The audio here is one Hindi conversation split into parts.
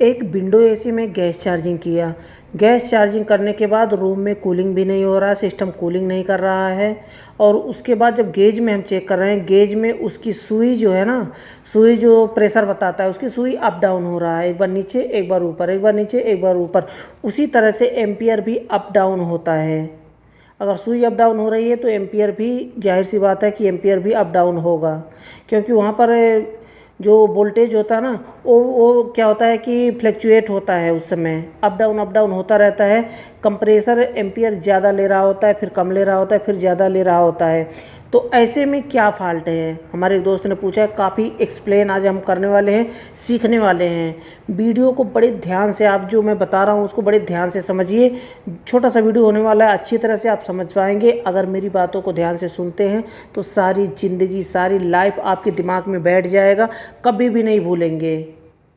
एक विंडो एसी में गैस चार्जिंग किया। गैस चार्जिंग करने के बाद रूम में कूलिंग भी नहीं हो रहा है, सिस्टम कूलिंग नहीं कर रहा है। और उसके बाद जब गेज में हम चेक कर रहे हैं, गेज में उसकी सुई जो है ना, सुई जो प्रेशर बताता है, उसकी सुई अप डाउन हो रहा है, एक बार नीचे एक बार ऊपर, एक बार नीचे एक बार ऊपर। उसी तरह से एम्पियर भी अप डाउन होता है। अगर सुई अप डाउन हो रही है तो एम्पियर भी, जाहिर सी बात है कि एम्पियर भी अप डाउन होगा, क्योंकि वहाँ पर जो वोल्टेज होता है ना, वो क्या होता है कि फ्लक्चुएट होता है, उस समय अप डाउन होता रहता है। कंप्रेसर एम्पियर ज़्यादा ले रहा होता है, फिर कम ले रहा होता है, फिर ज़्यादा ले रहा होता है। तो ऐसे में क्या फ़ाल्ट है, हमारे एक दोस्त ने पूछा है। काफ़ी एक्सप्लेन आज हम करने वाले हैं, सीखने वाले हैं। वीडियो को बड़े ध्यान से, आप जो मैं बता रहा हूँ उसको बड़े ध्यान से समझिए। छोटा सा वीडियो होने वाला है, अच्छी तरह से आप समझ पाएंगे अगर मेरी बातों को ध्यान से सुनते हैं। तो सारी ज़िंदगी, सारी लाइफ आपके दिमाग में बैठ जाएगा, कभी भी नहीं भूलेंगे।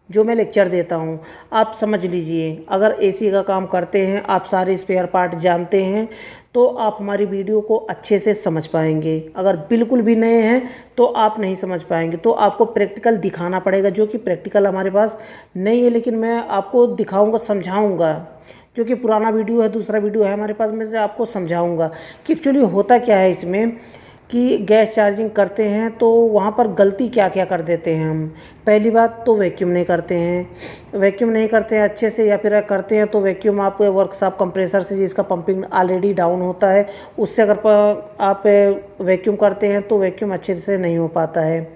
जो मैं लेक्चर देता हूँ आप समझ लीजिए। अगर एसी का काम करते हैं, आप सारे स्पेयर पार्ट जानते हैं, तो आप हमारी वीडियो को अच्छे से समझ पाएंगे। अगर बिल्कुल भी नए हैं तो आप नहीं समझ पाएंगे। तो आपको प्रैक्टिकल दिखाना पड़ेगा, जो कि प्रैक्टिकल हमारे पास नहीं है, लेकिन मैं आपको दिखाऊंगा, समझाऊंगा। जो कि पुराना वीडियो है, दूसरा वीडियो है हमारे पास, मैं आपको समझाऊंगा कि एक्चुअली होता क्या है इसमें। कि गैस चार्जिंग करते हैं तो वहाँ पर गलती क्या क्या कर देते हैं हम। पहली बात तो वैक्यूम नहीं करते हैं, वैक्यूम नहीं करते हैं अच्छे से, या फिर करते हैं तो वैक्यूम आप वर्कशॉप कंप्रेसर से, जिसका पंपिंग ऑलरेडी डाउन होता है, उससे अगर आप वैक्यूम करते हैं तो वैक्यूम अच्छे से नहीं हो पाता है।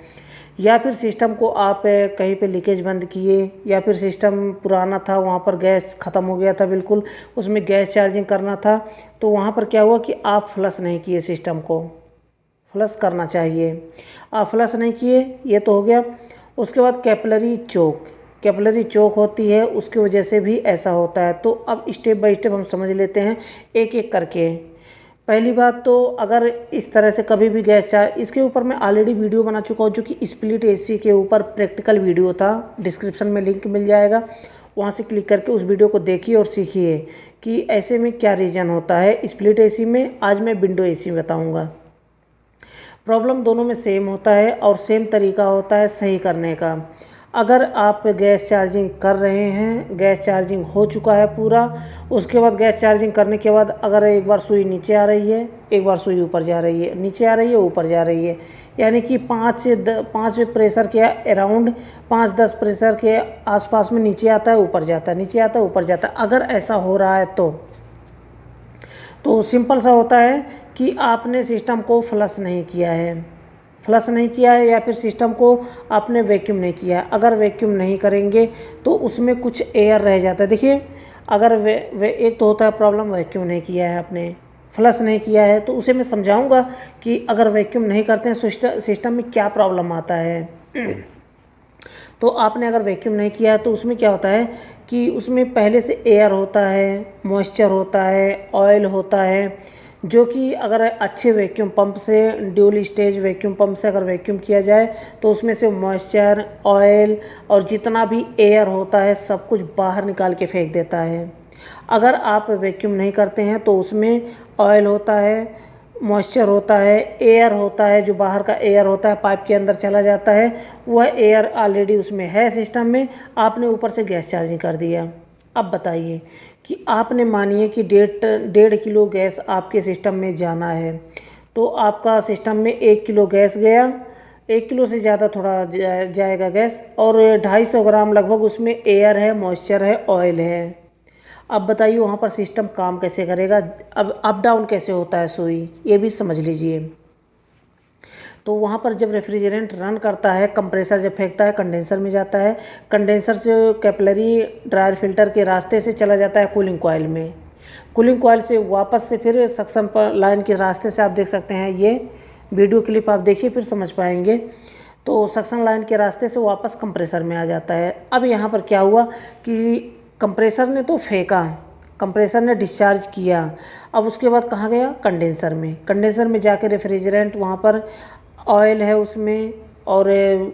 या फिर सिस्टम को आप कहीं पे लीकेज बंद किए, या फिर सिस्टम पुराना था, वहाँ पर गैस ख़त्म हो गया था बिल्कुल, उसमें गैस चार्जिंग करना था, तो वहाँ पर क्या हुआ कि आप फ्लश नहीं किए, सिस्टम को फ्लश करना चाहिए, आप फ्लश नहीं किए, ये तो हो गया। उसके बाद कैपिलरी चोक, कैपिलरी चोक होती है, उसकी वजह से भी ऐसा होता है। तो अब स्टेप बाय स्टेप हम समझ लेते हैं, एक एक करके। पहली बात तो अगर इस तरह से कभी भी गैस चार्ज, इसके ऊपर मैं ऑलरेडी वीडियो बना चुका हूँ, जो कि स्प्लिट एसी के ऊपर प्रैक्टिकल वीडियो था। डिस्क्रिप्शन में लिंक मिल जाएगा, वहाँ से क्लिक करके उस वीडियो को देखिए और सीखिए कि ऐसे में क्या रीज़न होता है स्प्लिट एसी में। आज मैं विंडो एसी में बताऊँगा। प्रॉब्लम दोनों में सेम होता है और सेम तरीका होता है सही करने का। अगर आप गैस चार्जिंग कर रहे हैं, गैस चार्जिंग हो चुका है पूरा, उसके बाद गैस चार्जिंग करने के बाद अगर एक बार सुई नीचे आ रही है, एक बार सुई ऊपर जा रही है, नीचे आ रही है, ऊपर जा रही है, यानी कि 5 प्रेशर के अराउंड, 5-10 प्रेशर के आसपास में नीचे आता है, ऊपर जाता है, नीचे आता है, ऊपर जाता है। अगर ऐसा हो रहा है तो सिंपल सा होता है कि आपने सिस्टम को फ्लश नहीं किया है, फ्लश नहीं किया है, या फिर सिस्टम को आपने वैक्यूम नहीं किया है। अगर वैक्यूम नहीं करेंगे तो उसमें कुछ एयर रह जाता है। देखिए, अगर एक तो होता है प्रॉब्लम वैक्यूम नहीं किया है आपने, फ्लश नहीं किया है, तो उसे मैं समझाऊंगा कि अगर वैक्यूम नहीं करते हैं सिस्टम में क्या प्रॉब्लम आता है। तो आपने अगर वैक्यूम नहीं किया तो उसमें क्या होता है कि उसमें पहले से एयर होता है, मॉइस्चर होता है, ऑयल होता है, जो कि अगर अच्छे वैक्यूम पंप से, ड्यूल स्टेज वैक्यूम पंप से अगर वैक्यूम किया जाए तो उसमें से मॉइस्चर, ऑयल और जितना भी एयर होता है सब कुछ बाहर निकाल के फेंक देता है। अगर आप वैक्यूम नहीं करते हैं तो उसमें ऑयल होता है, मॉइस्चर होता है, एयर होता है, जो बाहर का एयर होता है पाइप के अंदर चला जाता है, वह एयर ऑलरेडी उसमें है सिस्टम में। आपने ऊपर से गैस चार्जिंग कर दिया। अब बताइए कि आपने, मानिए कि 1.5 किलो गैस आपके सिस्टम में जाना है, तो आपका सिस्टम में 1 किलो गैस गया, 1 किलो से ज़्यादा थोड़ा जाएगा गैस, और 250 ग्राम लगभग उसमें एयर है, मॉइस्चर है, ऑयल है। अब बताइए वहाँ पर सिस्टम काम कैसे करेगा। अब अप डाउन कैसे होता है सुई, ये भी समझ लीजिए। तो वहाँ पर जब रेफ्रिजरेंट रन करता है, कंप्रेसर जब फेंकता है, कंडेंसर में जाता है, कंडेंसर से कैपिलरी ड्रायर फिल्टर के रास्ते से चला जाता है कूलिंग कॉइल में, कूलिंग कॉइल से वापस से फिर सक्शन पर लाइन के रास्ते से, आप देख सकते हैं ये वीडियो क्लिप आप देखिए फिर समझ पाएंगे। तो सक्शन लाइन के रास्ते से वापस कंप्रेसर में आ जाता है। अब यहाँ पर क्या हुआ कि कंप्रेसर ने तो फेंका, कंप्रेसर ने डिस्चार्ज किया, अब उसके बाद कहाँ गया, कंडेंसर में, कंडेंसर में जाके रेफ्रिजरेंट, वहाँ पर ऑयल है उसमें, और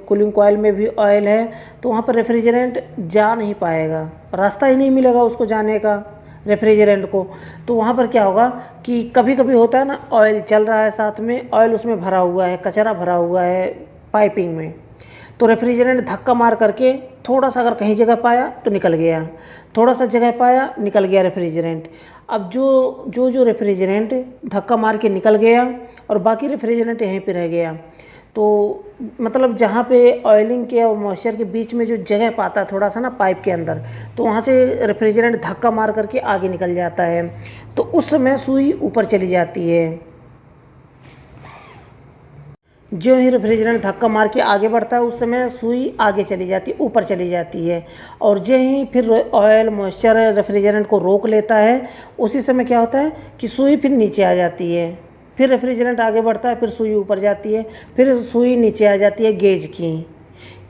कूलिंग कॉइल में भी ऑयल है, तो वहाँ पर रेफ्रिजरेंट जा नहीं पाएगा, रास्ता ही नहीं मिलेगा उसको जाने का रेफ्रिजरेंट को। तो वहाँ पर क्या होगा कि कभी कभी होता है ना, ऑयल चल रहा है, साथ में ऑयल उसमें भरा हुआ है, कचरा भरा हुआ है पाइपिंग में, तो रेफ्रिजरेंट धक्का मार करके थोड़ा सा अगर कहीं जगह पाया तो निकल गया, थोड़ा सा जगह पाया निकल गया रेफ्रिजरेंट। अब जो रेफ्रिजरेंट धक्का मार के निकल गया और बाकी रेफ्रिजरेंट यहीं पे रह गया, तो मतलब जहाँ पे ऑयलिंग के और मॉइस्चर के बीच में जो जगह पाता है थोड़ा सा ना पाइप के अंदर, तो वहाँ से रेफ्रिजरेंट धक्का मार करके आगे निकल जाता है, तो उस समय सुई ऊपर चली जाती है। जो ही रेफ्रिजरेंट धक्का मार के आगे बढ़ता है उस समय सुई आगे चली जाती है, ऊपर चली जाती है। और जो ही फिर ऑयल मॉइस्चर रेफ्रिजरेंट को रोक लेता है, उसी समय क्या होता है कि सुई फिर नीचे आ जाती है, फिर रेफ्रिजरेंट आगे बढ़ता है, फिर सुई ऊपर जाती है, फिर सुई नीचे आ जाती है गेज की।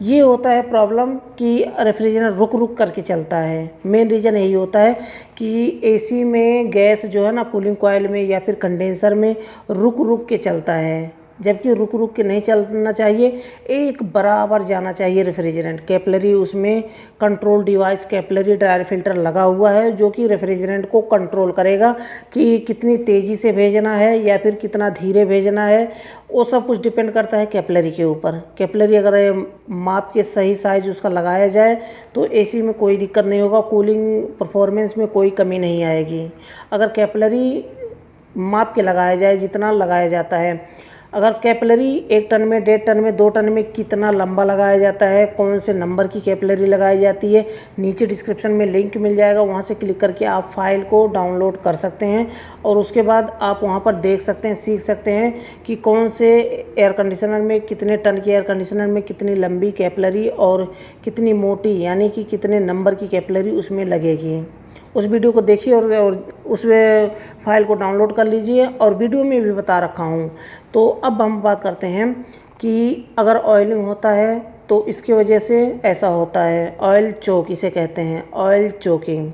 ये होता है प्रॉब्लम कि रेफ्रिजरेटर रुक रुक करके चलता है। मेन रीज़न यही होता है कि एसी में गैस जो है ना कूलिंग कॉइल में या फिर कंडेंसर में रुक रुक के चलता है, जबकि रुक रुक के नहीं चलना चाहिए, एक बराबर जाना चाहिए रेफ्रिजरेंट। कैपिलरी उसमें control device capillary dryer filter लगा हुआ है जो कि रेफ्रिजरेंट को कंट्रोल करेगा कि कितनी तेज़ी से भेजना है या फिर कितना धीरे भेजना है। वो सब कुछ डिपेंड करता है कैपिलरी के ऊपर। कैपिलरी अगर माप के सही साइज उसका लगाया जाए तो एसी में कोई दिक्कत नहीं होगा, कूलिंग परफॉर्मेंस में कोई कमी नहीं आएगी। अगर कैपिलरी माप के लगाया जाए जितना लगाया जाता है, अगर कैपिलरी 1 टन में, 1.5 टन में, 2 टन में कितना लंबा लगाया जाता है, कौन से नंबर की कैपिलरी लगाई जाती है, नीचे डिस्क्रिप्शन में लिंक मिल जाएगा, वहाँ से क्लिक करके आप फाइल को डाउनलोड कर सकते हैं और उसके बाद आप वहाँ पर देख सकते हैं, सीख सकते हैं कि कौन से एयर कंडीशनर में, कितने टन के एयर कंडीशनर में कितनी लंबी कैपिलरी और कितनी मोटी यानी कि कितने नंबर की कैपिलरी उसमें लगेगी। उस वीडियो को देखिए और उस फाइल को डाउनलोड कर लीजिए और वीडियो में भी बता रखा हूँ। तो अब हम बात करते हैं कि अगर ऑयलिंग होता है तो इसकी वजह से ऐसा होता है, ऑयल चोक इसे कहते हैं, ऑयल चोकिंग।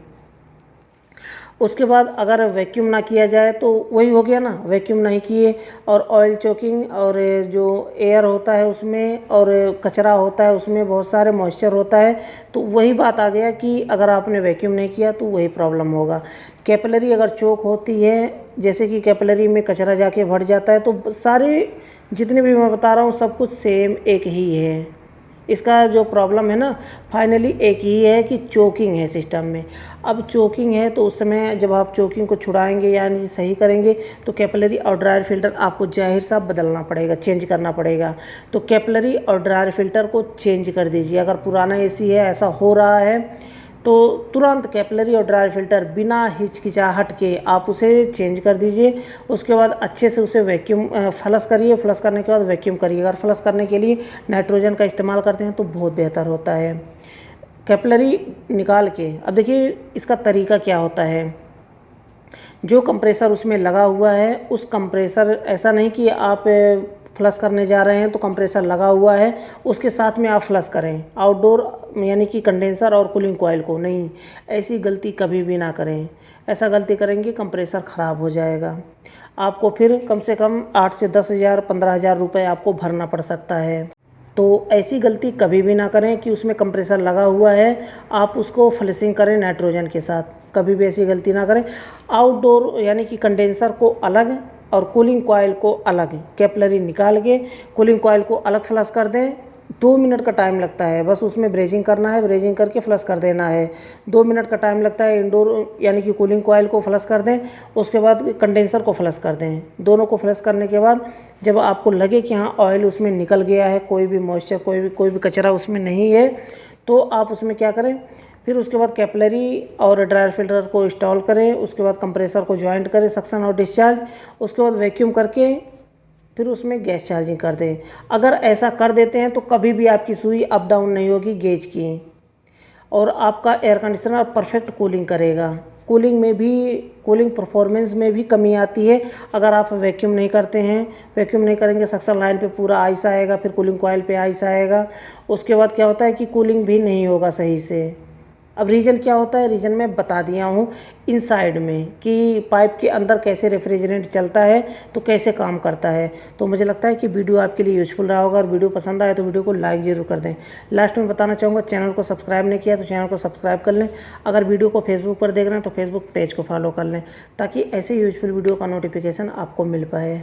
उसके बाद अगर वैक्यूम ना किया जाए तो वही हो गया ना, वैक्यूम नहीं किए और ऑयल चोकिंग, और जो एयर होता है उसमें और कचरा होता है उसमें बहुत सारे मॉइस्चर होता है, तो वही बात आ गया कि अगर आपने वैक्यूम नहीं किया तो वही प्रॉब्लम होगा। कैपिलरी अगर चोक होती है, जैसे कि कैपिलरी में कचरा जाके भर जाता है, तो सारे जितने भी मैं बता रहा हूँ सब कुछ सेम एक ही है। इसका जो प्रॉब्लम है ना फाइनली एक ही है कि चोकिंग है सिस्टम में। अब चोकिंग है तो उस समय जब आप चोकिंग को छुड़ाएंगे यानी सही करेंगे तो कैपिलरी और ड्रायर फिल्टर आपको जाहिर सा बदलना पड़ेगा, चेंज करना पड़ेगा। तो कैपिलरी और ड्रायर फिल्टर को चेंज कर दीजिए। अगर पुराना एसी है ऐसा हो रहा है तो तुरंत कैपिलरी और ड्रायर फिल्टर बिना हिचकिचाहट के आप उसे चेंज कर दीजिए। उसके बाद अच्छे से उसे वैक्यूम फ्लश करिए। फ्लश करने के बाद वैक्यूम करिए। अगर फ्लश करने के लिए नाइट्रोजन का इस्तेमाल करते हैं तो बहुत बेहतर होता है। कैपिलरी निकाल के अब देखिए इसका तरीका क्या होता है। जो कंप्रेसर उसमें लगा हुआ है उस कंप्रेसर, ऐसा नहीं कि आप फ्लश करने जा रहे हैं तो कंप्रेसर लगा हुआ है उसके साथ में आप फ्लश करें आउटडोर यानी कि कंडेंसर और कूलिंग कॉइल को, नहीं, ऐसी गलती कभी भी ना करें। ऐसा गलती करेंगे कंप्रेसर ख़राब हो जाएगा, आपको फिर कम से कम 8 से 10,000 15,000 रुपये आपको भरना पड़ सकता है। तो ऐसी गलती कभी भी ना करें कि उसमें कंप्रेसर लगा हुआ है आप उसको फ्लशिंग करें नाइट्रोजन के साथ, कभी भी ऐसी गलती ना करें। आउटडोर यानी कि कंडेंसर को अलग और कूलिंग कॉइल को अलग, कैपिलरी निकाल के कूलिंग कॉइल को अलग फ्लश कर दें। 2 मिनट का टाइम लगता है, बस उसमें ब्रेजिंग करना है, ब्रेजिंग करके फ्लश कर देना है। 2 मिनट का टाइम लगता है। इंडोर यानी कि कूलिंग कॉइल को फ्लश कर दें, उसके बाद कंडेंसर को फ्लश कर दें। दोनों को फ्लश करने के बाद जब आपको लगे कि हाँ ऑयल उसमें निकल गया है, कोई भी मॉइस्चर कोई भी कचरा उसमें नहीं है, तो आप उसमें क्या करें, फिर उसके बाद कैपिलरी और ड्रायर फिल्टर को इंस्टॉल करें। उसके बाद कंप्रेसर को ज्वाइंट करें, सक्शन और डिस्चार्ज। उसके बाद वैक्यूम करके फिर उसमें गैस चार्जिंग कर दें। अगर ऐसा कर देते हैं तो कभी भी आपकी सुई अप डाउन नहीं होगी गेज की और आपका एयर कंडीशनर परफेक्ट कूलिंग करेगा। कूलिंग में भी, कूलिंग परफॉर्मेंस में भी कमी आती है अगर आप वैक्यूम नहीं करते हैं। वैक्यूम नहीं करेंगे सक्शन लाइन पे पूरा आइस आएगा, फिर कूलिंग कॉइल पे आइस आएगा। उसके बाद क्या होता है कि कूलिंग भी नहीं होगा सही से। अब रीज़न क्या होता है, रीज़न मैं बता दिया हूँ इनसाइड में कि पाइप के अंदर कैसे रेफ्रिजरेंट चलता है तो कैसे काम करता है। तो मुझे लगता है कि वीडियो आपके लिए यूज़फुल रहा होगा और वीडियो पसंद आए तो वीडियो को लाइक ज़रूर कर दें। लास्ट में बताना चाहूँगा चैनल को सब्सक्राइब नहीं किया तो चैनल को सब्सक्राइब कर लें। अगर वीडियो को फेसबुक पर देख रहे हैं तो फेसबुक पेज को फॉलो कर लें ताकि ऐसे यूज़फुल वीडियो का नोटिफिकेशन आपको मिल पाए।